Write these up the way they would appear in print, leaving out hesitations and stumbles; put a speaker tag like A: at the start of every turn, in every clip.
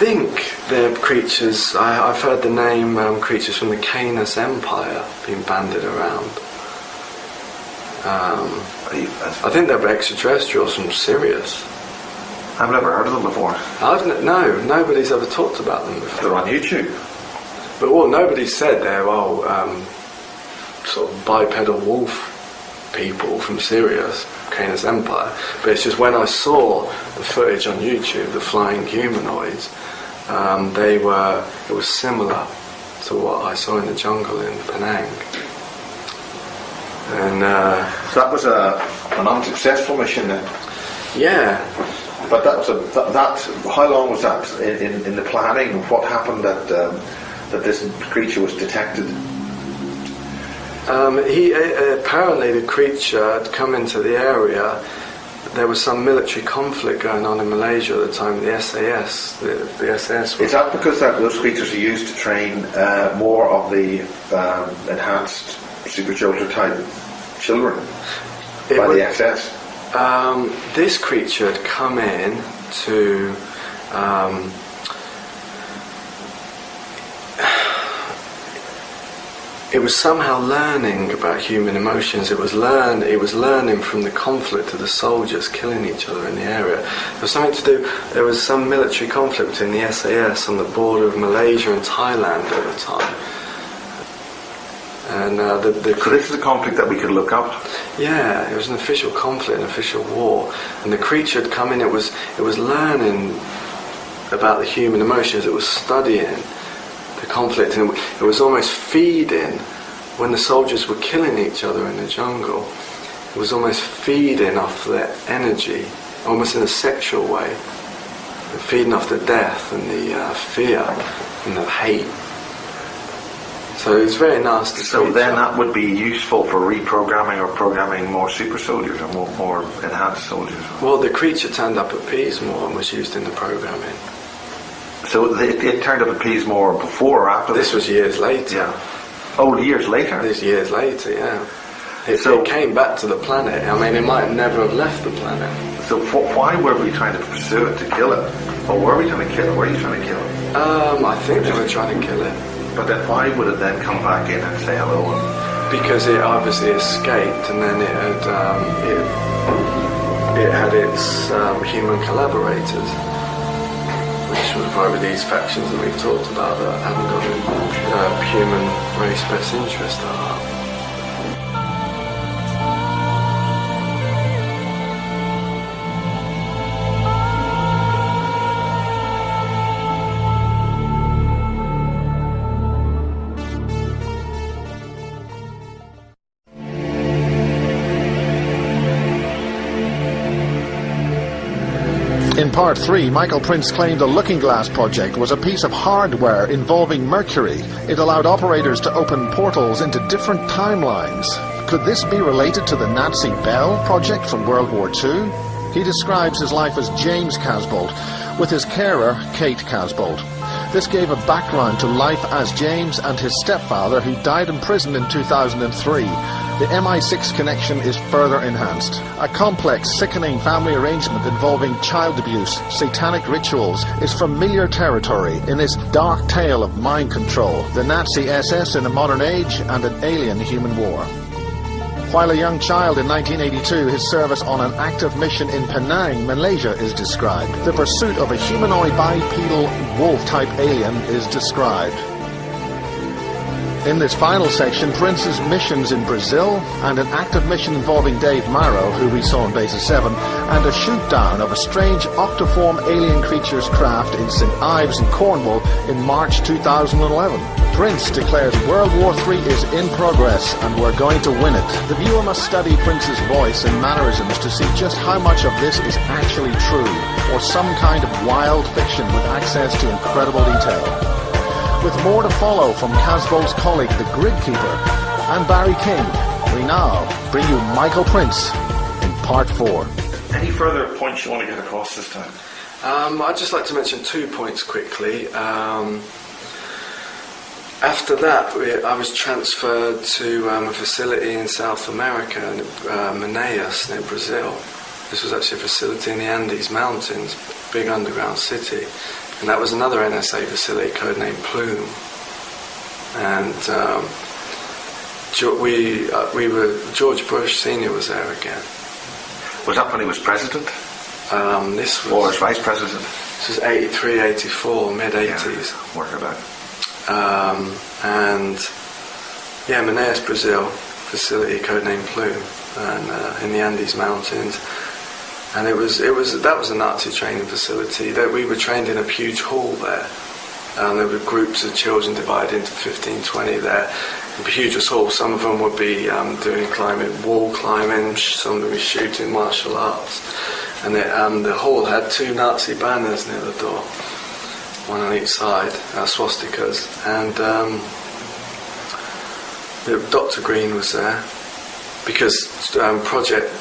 A: think they're creatures. I've heard the name creatures from the Canis Empire being bandied around. I think they're extraterrestrials from Sirius.
B: I've never heard of them before.
A: No, nobody's ever talked about them before.
B: They're on YouTube.
A: But nobody said they're sort of bipedal wolf people from Sirius, Canis Empire. But it's just when I saw the footage on YouTube, the flying humanoids, it was similar to what I saw in the jungle in Penang. And
B: so that was an unsuccessful mission then.
A: Yeah.
B: But how long was that in the planning? What happened that this creature was detected?
A: Apparently the creature had come into the area. There was some military conflict going on in Malaysia at the time. The SAS, the SAS.
B: Is that because those creatures are used to train more of the enhanced super soldier type children by the SS?
A: This creature had come in to it was somehow learning about human emotions. It was learning from the conflict of the soldiers killing each other in the area. There was some military conflict between the SAS on the border of Malaysia and Thailand at the time. And
B: so this is a conflict that we could look up?
A: Yeah, it was an official conflict, an official war. And the creature had come in, it was learning about the human emotions, it was studying the conflict, and it was almost feeding, when the soldiers were killing each other in the jungle, it was almost feeding off their energy, almost in a sexual way, feeding off the death and the fear and the hate. So it's very nasty.
B: So then that would be useful for reprogramming or programming more super soldiers or more enhanced soldiers?
A: Well, the creature turned up at Peasmore and was used in the programming.
B: So it turned up at Peasmore before or after
A: this? This was years later.
B: Yeah. Oh, years later?
A: This years later, yeah. It came back to the planet. I mean, it might never have left the planet.
B: So why were we trying to pursue it, to kill it? Or were we trying to kill it? Were you trying to kill it?
A: I think they were trying to kill it.
B: But then why would it then come back in and say hello?
A: Because it obviously escaped, and then it had its human collaborators, which were probably these factions that we've talked about that haven't got the human race best interest at heart.
C: In Part 3, Michael Prince claimed the Looking Glass project was a piece of hardware involving Mercury. It allowed operators to open portals into different timelines. Could this be related to the Nazi Bell project from World War II? He describes his life as James Casbolt, with his carer, Kate Casbolt. This gave a background to life as James and his stepfather, who died in prison in 2003. The MI6 connection is further enhanced. A complex, sickening family arrangement involving child abuse, satanic rituals, is familiar territory in this dark tale of mind control, the Nazi SS in a modern age, and an alien human war. While a young child in 1982, his service on an active mission in Penang, Malaysia is described. The pursuit of a humanoid bipedal wolf-type alien is described. In this final section, Prince's missions in Brazil and an active mission involving Dave Marrow, who we saw in Basis 7, and a shoot-down of a strange octoform alien creature's craft in St. Ives in Cornwall in March 2011. Prince declares World War III is in progress and we're going to win it. The viewer must study Prince's voice and mannerisms to see just how much of this is actually true, or some kind of wild fiction with access to incredible detail. With more to follow from Casbolt's colleague, the Grid Keeper, and Barry King, we now bring you Michael Prince in Part 4.
B: Any further points you want to get across this time?
A: I'd just like to mention 2 points quickly. After that, I was transferred to a facility in South America, in Manaus, near Brazil. This was actually a facility in the Andes Mountains, big underground city. and that was another NSA facility codenamed Plume. And George Bush Senior was there again.
B: Was that when he was president?
A: This was,
B: or as vice president?
A: This was 83, 84, mid 80s.
B: Yeah, work it out.
A: And Manaus, Brazil, facility codenamed Plume, and in the Andes Mountains. And that was a Nazi training facility. That we were trained in a huge hall there. There were groups of children divided into 15, 20 there. A huge hall. Some of them would be doing climbing, wall climbing. Some of them were shooting martial arts. And the hall had 2 Nazi banners near the door, one on each side, swastikas. And Dr. Green was there, because Project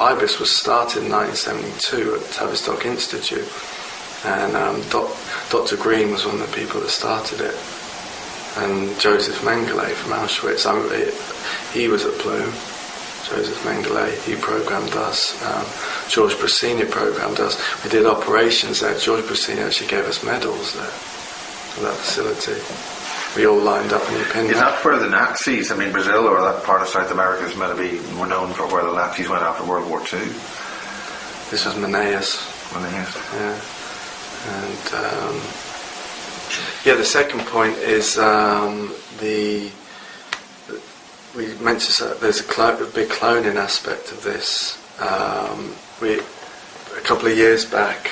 A: IBIS was started in 1972 at Tavistock Institute, and Dr. Green was one of the people that started it, and Joseph Mengele from Auschwitz. He was at Plume. Joseph Mengele, he programmed us. George Brasini programmed us. We did operations there. George Brasini actually gave us medals there for that facility. We all lined up in the opinion.
B: Is that where the Nazis, Brazil or that part of South America is meant to be known for where the Nazis went after World War II?
A: This was Manaus.
B: Manaus.
A: Yeah. And the second point is we mentioned there's a big cloning aspect of this. A couple of years back,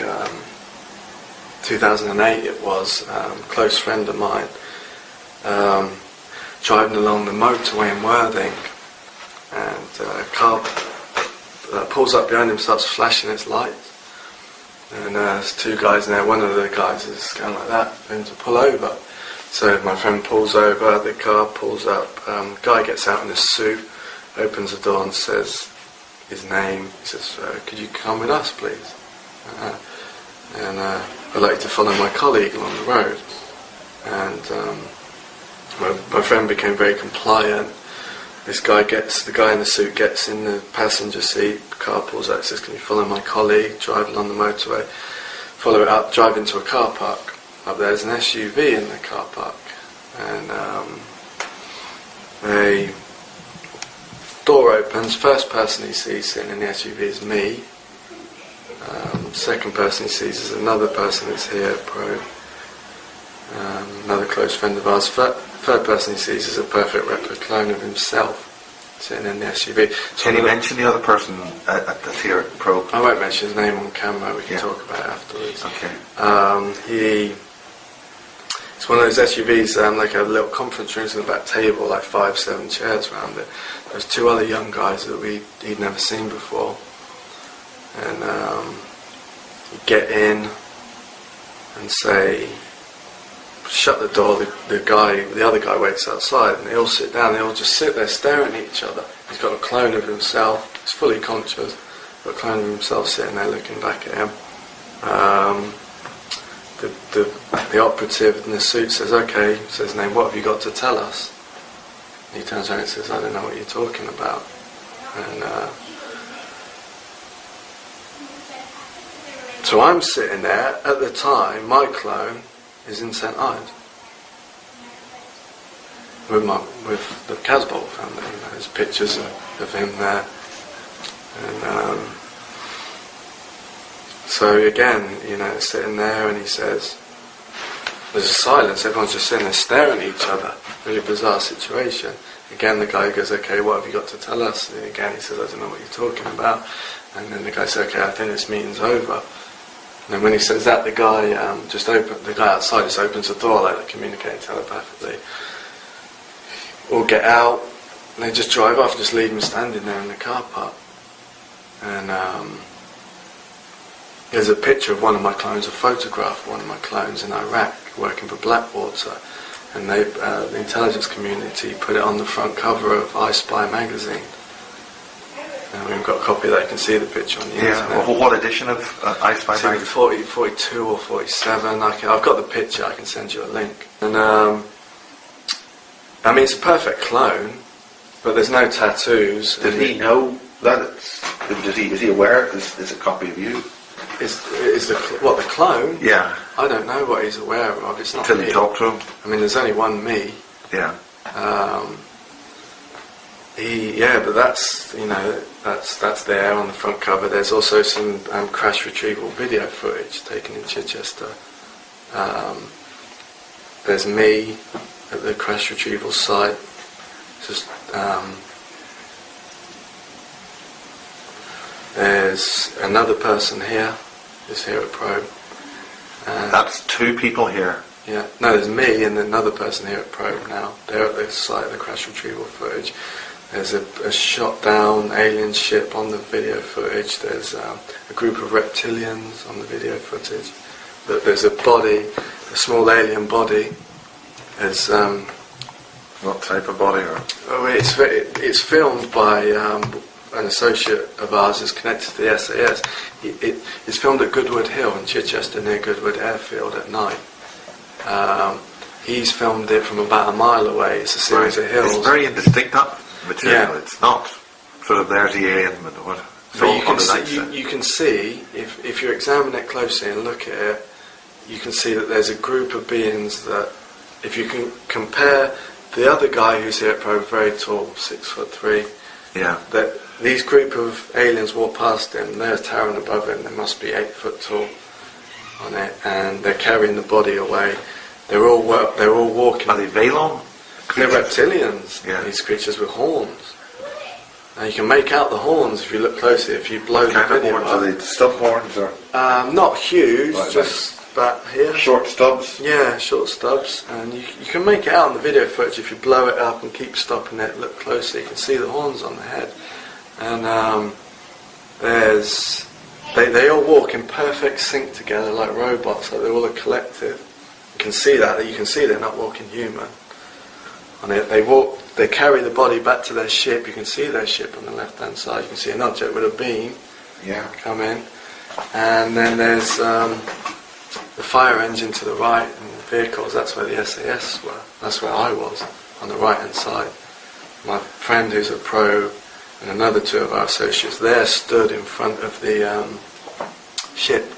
A: 2008 it was, a close friend of mine, driving along the motorway in Worthing, and a car pulls up behind him, starts flashing its lights, and there's 2 guys in there. One of the guys is going like that for him to pull over. So my friend pulls over, the car pulls up, guy gets out in a suit, opens the door and says his name. He says, could you come with us, please? And I'd like to follow my colleague along the road. And my friend became very compliant. The guy in the suit gets in the passenger seat, the car pulls out, says, can you follow my colleague, drive along the motorway, follow it up, drive into a car park. Up there's an SUV in the car park, and the door opens. First person he sees sitting in the SUV is me. Second person he sees is another person that's here at Pro, another close friend of ours. Third person he sees is a perfect replica clone of himself sitting in the SUV. So
B: can you mention the other person that's here at Pro?
A: I won't mention his name on camera. We can talk about it afterwards.
B: Okay.
A: It's one of those SUVs, like a little conference room with a back table, like 5, 7 chairs around it. There's 2 other young guys that he'd never seen before. And you get in and say, shut the door. The other guy waits outside, and they all sit down. They all just sit there staring at each other. He's got a clone of himself. He's fully conscious. Got a clone of himself sitting there looking back at him. The operative in the suit says, okay, says his name, what have you got to tell us? And he turns around and says, I don't know what you're talking about. And so I'm sitting there. At the time, my clone is in St. Ives with the Casbolt family. There's pictures of him there. And so again, sitting there, and he says, there's a silence, everyone's just sitting there staring at each other. Really bizarre situation. Again, the guy goes, okay, what have you got to tell us? And again, he says, I don't know what you're talking about. And then the guy says, okay, I think this meeting's over. And then when he says that, the guy outside just opens the door, like they're communicating telepathically. All get out, and they just drive off, just leave him standing there in the car park. And there's a picture of one of my clones, a photograph of one of my clones in Iraq working for Blackwater, and the intelligence community put it on the front cover of I Spy magazine. And we've got a copy of that. You can see the picture on the internet.
B: Well, what edition of I Spy magazine?
A: 42 or 47. I've got the picture. I can send you a link. And it's a perfect clone, but there's no tattoos.
B: Did he know that? Was he aware it's a copy of you?
A: is the clone?
B: Yeah.
A: I don't know what he's aware of. It's not
B: Until
A: me.
B: you talk to him.
A: I mean, there's only one me.
B: Yeah.
A: But that's that's there on the front cover. There's also some crash retrieval video footage taken in Chichester. There's me at the crash retrieval site. Just there's another person here, who's here at Probe.
B: That's two people here.
A: Yeah, no, there's me and another person here at Probe now. They're at the site of the crash retrieval footage. There's a shot down alien ship on the video footage. There's a group of reptilians on the video footage. There's a body, a small alien body. There's
B: What type of body? Or?
A: it's filmed by an associate of ours who's connected to the SAS. It's filmed at Goodwood Hill in Chichester near Goodwood Airfield at night. He's filmed it from about a mile away. It's a series of hills.
B: It's very indistinct, that material.
A: Yeah.
B: It's not sort of there's the alien, but what?
A: But you can see if you examine it closely and look at it, you can see that there's a group of beings that, if you can compare the other guy who's here at Probe, very tall, 6'3",
B: Yeah.
A: that these group of aliens walk past him, they're towering above him, they must be 8 foot tall on it, and they're carrying the body away. They're all walking.
B: Are they Valon?
A: They're reptilians,
B: Yeah.
A: these creatures with horns. Now you can make out the horns if you look closely, if you blow
B: What kind
A: the
B: of
A: video
B: horns? Are they stub horns or
A: not huge,
B: Right,
A: just about here.
B: short stubs?
A: Yeah, short stubs, and you can make it out in the video footage if you blow it up and keep stopping it, look closely, you can see the horns on the head. And they all walk in perfect sync together like robots, like they're all a collective. You can see that, you can see they're not walking human. And they carry the body back to their ship, you can see their ship on the left hand side, you can see an object with a beam come in. And then there's the fire engine to the right and the vehicles, that's where the SAS were. That's where I was, on the right hand side. My friend who's a Probe and another two of our associates there stood in front of the ship.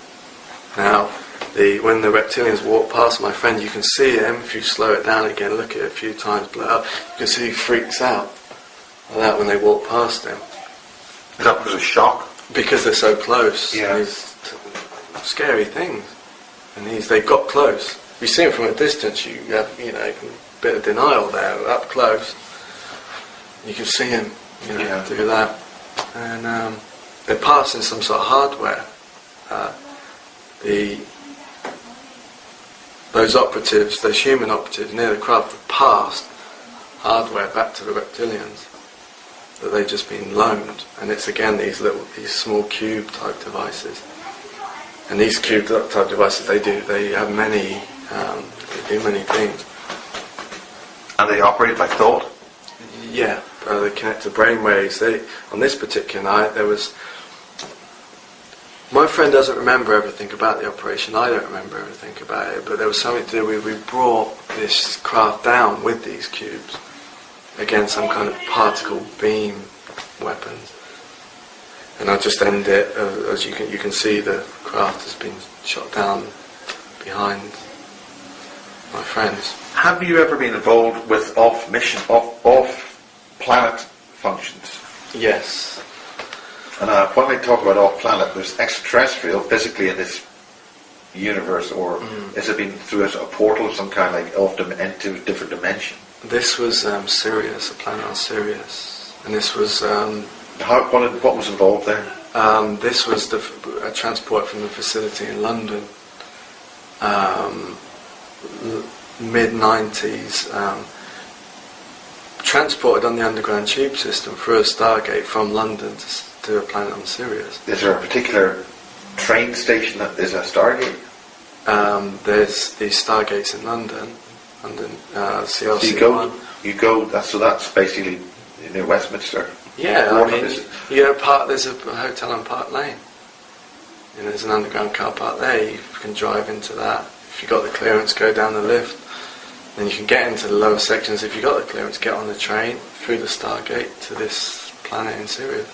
A: Now, when the reptilians walk past my friend, you can see him, if you slow it down again, look at it a few times, blow it up, you can see he freaks out like that when they walk past him.
B: Is that because of shock?
A: Because they're so close.
B: Yeah.
A: These scary things. And they've got close. You see them from a distance, you have, a bit of denial there. Up close, you can see them, do that. And they're passing some sort of hardware. Those operatives, those human operatives near the craft, have passed hardware back to the reptilians that they've just been loaned. And it's again these small cube type devices. And these cube type devices, they have many, they do many things.
B: And they operate by thought?
A: Yeah, they connect to brainwaves. On this particular night, my friend doesn't remember everything about the operation, I don't remember everything about it, but there was something to do with, we brought this craft down with these cubes. Again, some kind of particle beam weapons. And I'll just end it, as you can see the craft has been shot down behind my friends.
B: Have you ever been involved with off-planet functions?
A: Yes.
B: And when I talk about off-planet, there's extraterrestrial physically in this universe, or has it been through a portal of some kind, like off into a different dimension?
A: This was Sirius, a planet on Sirius. And this was...
B: what was involved there?
A: This was a transport from the facility in London, mid-90s, transported on the underground tube system through a Stargate from London to a planet on Sirius.
B: Is there a particular train station that is a Stargate?
A: There's the Stargates in London, CLC1.
B: So you go, that's basically near Westminster.
A: Yeah, there's a hotel on Park Lane. And there's an underground car park there, you can drive into that. If you've got the clearance, go down the lift. Then you can get into the lower sections. If you've got the clearance, get on the train through the Stargate to this planet in Sirius.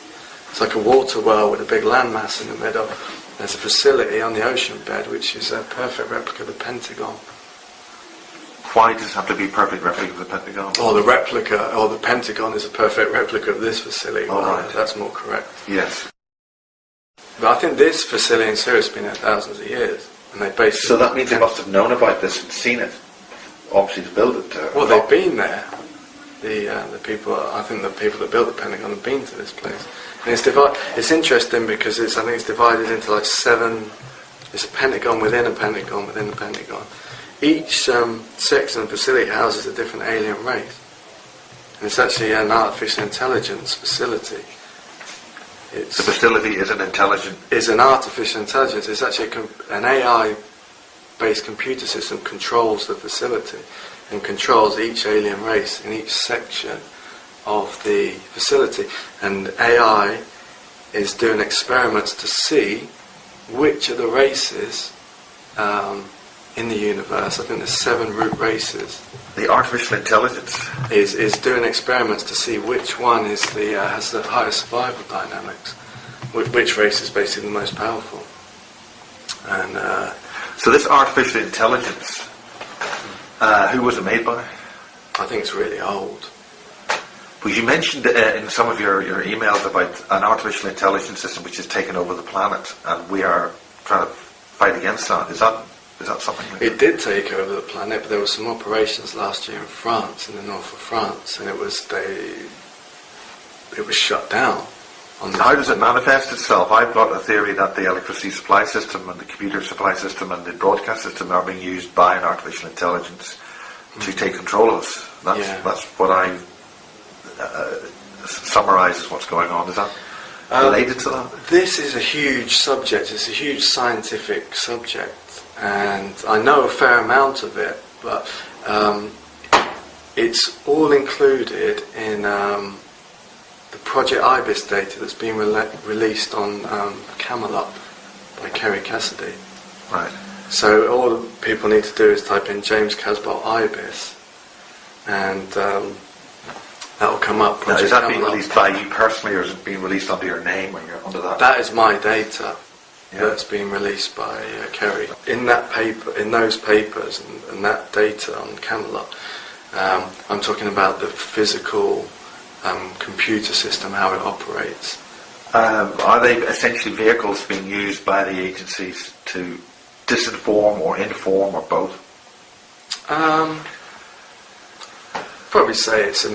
A: It's like a water well with a big landmass in the middle. there's a facility on the ocean bed which is a perfect replica of the Pentagon.
B: Why does it have to be a perfect replica of the Pentagon?
A: Or the replica, or the Pentagon is a perfect replica of this facility.
B: Oh, right.
A: That's more correct.
B: Yes.
A: But I think this facility in Syria has been there thousands of years, and they basically.
B: So that means they must have known about this and seen it. Obviously, to build it.
A: Well, they've been there. The people, I think the people that built the Pentagon have been to this place. And it's interesting because I think it's divided into like 7. It's a Pentagon within a Pentagon within a Pentagon. Each section of the facility houses a different alien race, and it's actually an artificial intelligence facility.
B: The facility is an intelligent.
A: Is an artificial intelligence. It's actually an AI-based computer system controls the facility and controls each alien race in each section of the facility. And AI is doing experiments to see which of the races in the universe, I think there's 7 root races.
B: The artificial intelligence
A: is doing experiments to see which one is has the highest survival dynamics, which race is basically the most powerful. And
B: so this artificial intelligence, who was it made by?
A: I think it's really old.
B: Well, you mentioned in some of your emails about an artificial intelligence system which has taken over the planet, and we are trying to fight against that. Is that something?
A: It did take over the planet, but there were some operations last year in France, in the north of France, and it was shut down.
B: How does it manifest itself? I've got a theory that the electricity supply system and the computer supply system and the broadcast system are being used by an artificial intelligence to take control of us. That's what I summarises what's going on. Is that related to that?
A: This is a huge subject. It's a huge scientific subject, and I know a fair amount of it, but it's all included in the Project Ibis data that's been released on Camelot by Kerry Cassidy.
B: Right.
A: So all people need to do is type in James Casbolt Ibis, and that will come up.
B: Now, is that being released by you personally, or is it being released under your name when you're under that?
A: That is my data. That's been released by Kerry. In that paper, in those papers, and that data on Camelot, I'm talking about the physical computer system, how it operates.
B: Are they essentially vehicles being used by the agencies to disinform or inform or both?
A: Probably say it's a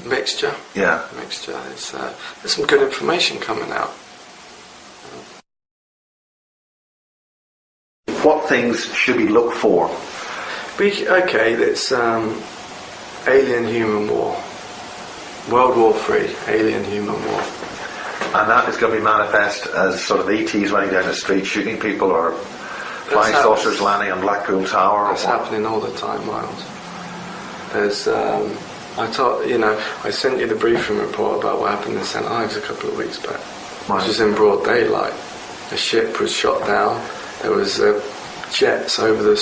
A: mixture.
B: Yeah.
A: Mixture. There's some good information coming out.
B: What things should we look for?
A: It's alien-human war. World War III, alien-human war.
B: And that is going to be manifest as sort of ETs running down the street shooting people, or flying saucers landing on Blackpool Tower?
A: That's happening all the time, Miles. There's, I sent you the briefing report about what happened in St Ives a couple of weeks back, which was in broad daylight. A ship was shot down. There was jets over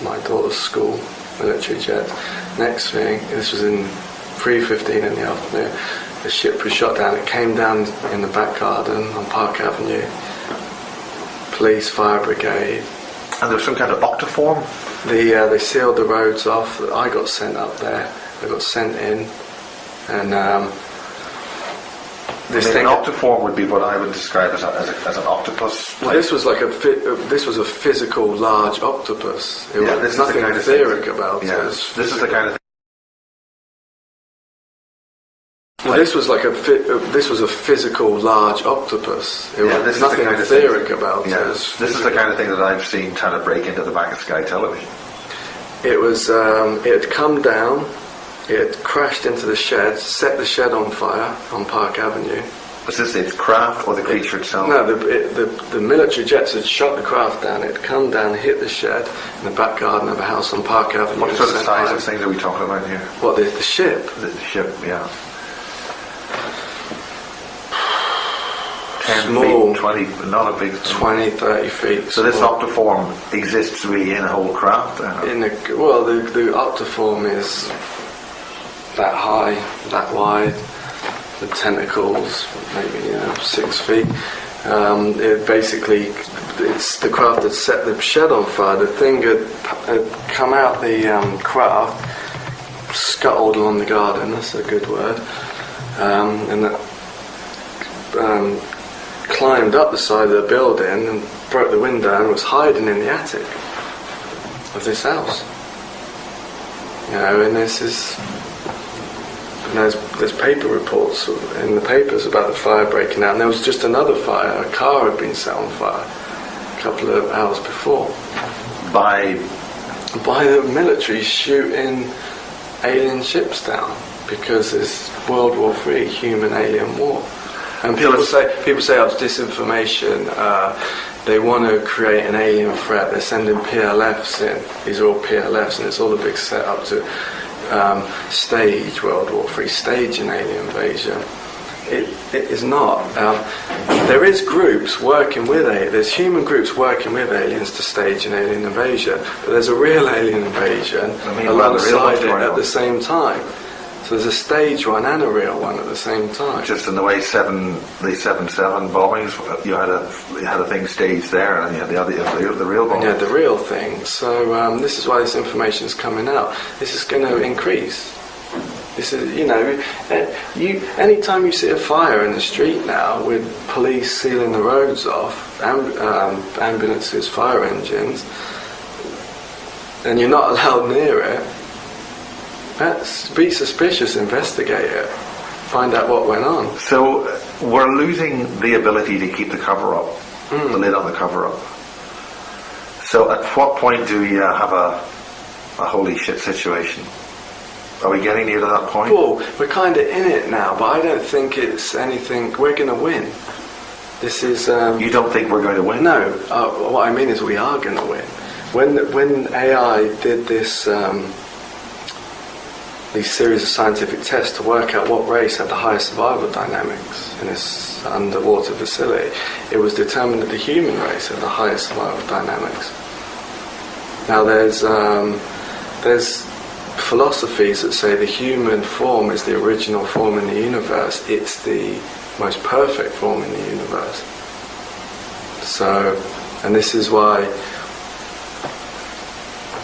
A: my daughter's school, military jets. Next thing, this was in 3:15 in the afternoon. The ship was shot down. It came down in the back garden on Park Avenue. Police, fire brigade.
B: And there was some kind of octoform?
A: They sealed the roads off. I got sent up there. I got sent in, and
B: an octoform would be what I would describe as an octopus.
A: Well, this was this was a physical large octopus. There's nothing etheric about it.
B: This is the kind of thing.
A: Well, this was a physical large octopus. There's nothing etheric about it.
B: This is the kind of thing that I've seen trying to break into the back of Sky Television.
A: It was. It had come down. It had crashed into the shed, set the shed on fire on Park Avenue.
B: Was this its craft or the creature itself?
A: No, the military jets had shot the craft down. It had come down, hit the shed in the back garden of a house on Park Avenue.
B: What sort of size of things are we talking about here?
A: What, the ship?
B: The ship, yeah. 10
A: small,
B: feet, 20, not a big...
A: 20, 30 feet.
B: So this octoform exists really in a whole craft?
A: The octoform is that high, that wide, the tentacles, maybe 6 feet. It basically, it's the craft that set the shed on fire. The thing had come out the craft, scuttled along the garden, that's a good word, and that climbed up the side of the building and broke the window and was hiding in the attic of this house. And this is... There's paper reports in the papers about the fire breaking out, and there was just another fire. A car had been set on fire a couple of hours before. By the military shooting alien ships down, because it's World War III, human-alien war. And people say oh, it's disinformation. They want to create an alien threat. They're sending PLFs in. These are all PLFs, and it's all a big setup to stage World War III, stage an alien invasion. It is not. There is groups working with there's human groups working with aliens to stage an alien invasion, but there's a real alien invasion alongside it at the same time. So there's a stage one and a real one at the same time.
B: Just in the way the 7/7 bombings, you had a thing staged there, and you had the real bombing.
A: Yeah, the real thing. So this is why this information is coming out. This is going to increase. This is, anytime you see a fire in the street now with police sealing the roads off, ambulances, fire engines, and you're not allowed near it, be suspicious, investigate it, find out what went on.
B: So we're losing the ability to keep the cover up, the lid on the cover up. So at what point do we have a holy shit situation? Are we getting near to that point?
A: Well, we're kind of in it now, but I don't think it's anything. We're going to win. This is.
B: You don't think we're going to win?
A: No. What I mean is we are going to win. When AI did this. These series of scientific tests to work out what race had the highest survival dynamics in this underwater facility, it was determined that the human race had the highest survival dynamics. Now there's philosophies that say the human form is the original form in the universe. It's the most perfect form in the universe. So, and this is why.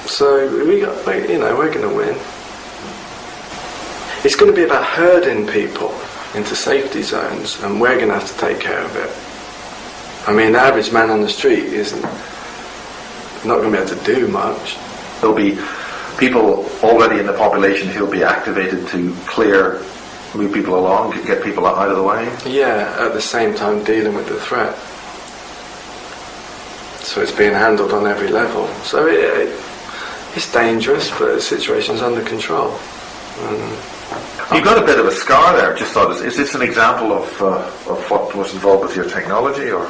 A: So we're going to win. It's going to be about herding people into safety zones, and we're going to have to take care of it. I mean, the average man on the street isn't not going to be able to do much.
B: There'll be people already in the population who'll be activated to move people along, get people out of the way.
A: Yeah, at the same time dealing with the threat. So it's being handled on every level. So it's dangerous, but the situation's under control.
B: You've got a bit of a scar there. Just thought, is this an example of what was involved with your technology, or?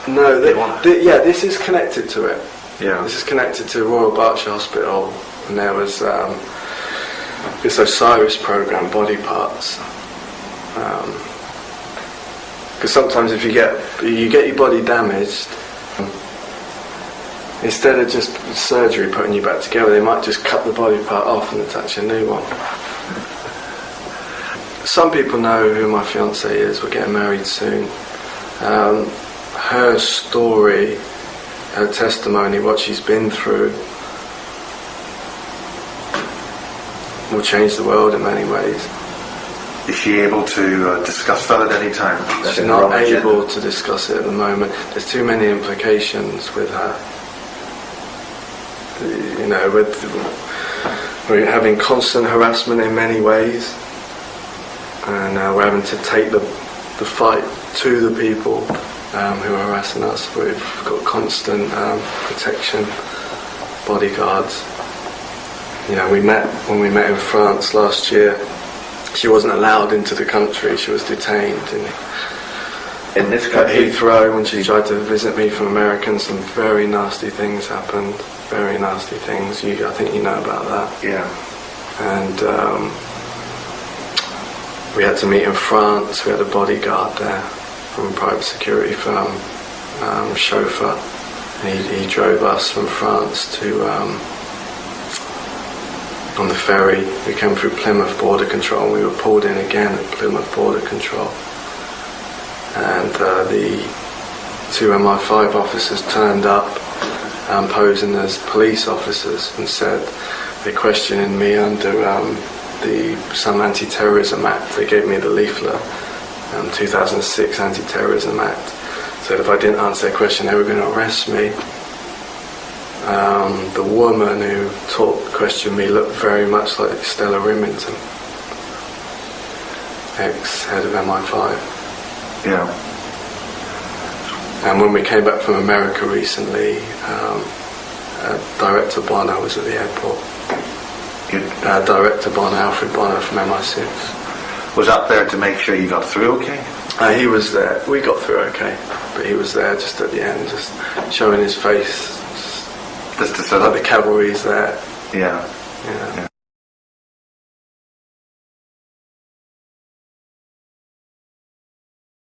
A: No. This is connected to it.
B: Yeah.
A: This is connected to Royal Berkshire Hospital, and there was this Osiris program, body parts. Because sometimes if you get your body damaged, instead of just surgery putting you back together, they might just cut the body part off and attach a new one. Some people know who my fiancée is. We're getting married soon. Her story, her testimony, what she's been through, will change the world in many ways.
B: Is she able to discuss that at any time?
A: She's not able to discuss it at the moment. There's too many implications with her. We're having constant harassment in many ways, and we're having to take the fight to the people who are harassing us. We've got constant protection, bodyguards. When we met in France last year, she wasn't allowed into the country. She was detained
B: in this country.
A: At Heathrow, when she tried to visit me from America. Some very nasty things happened. Very nasty things. I think you know about that.
B: Yeah.
A: And we had to meet in France. We had a bodyguard there from a private security firm, chauffeur. He drove us from France to on the ferry. We came through Plymouth Border Control, and we were pulled in again at Plymouth Border Control. and the two MI5 officers turned up posing as police officers and said they're questioning me under some anti-terrorism act. They gave me the leaflet, 2006 Anti-Terrorism Act. Said if I didn't answer their question they were going to arrest me. The woman who questioned me looked very much like Stella Remington, ex-head of MI5.
B: Yeah.
A: And when we came back from America recently, Director Bonner was at the airport. Director Bonner, Alfred Bonner from MI6.
B: Was up there to make sure you got through okay?
A: He was there. We got through okay, but he was there just at the end, just showing his face.
B: Just to set
A: like
B: up.
A: the cavalry's there.
B: Yeah.
A: Yeah.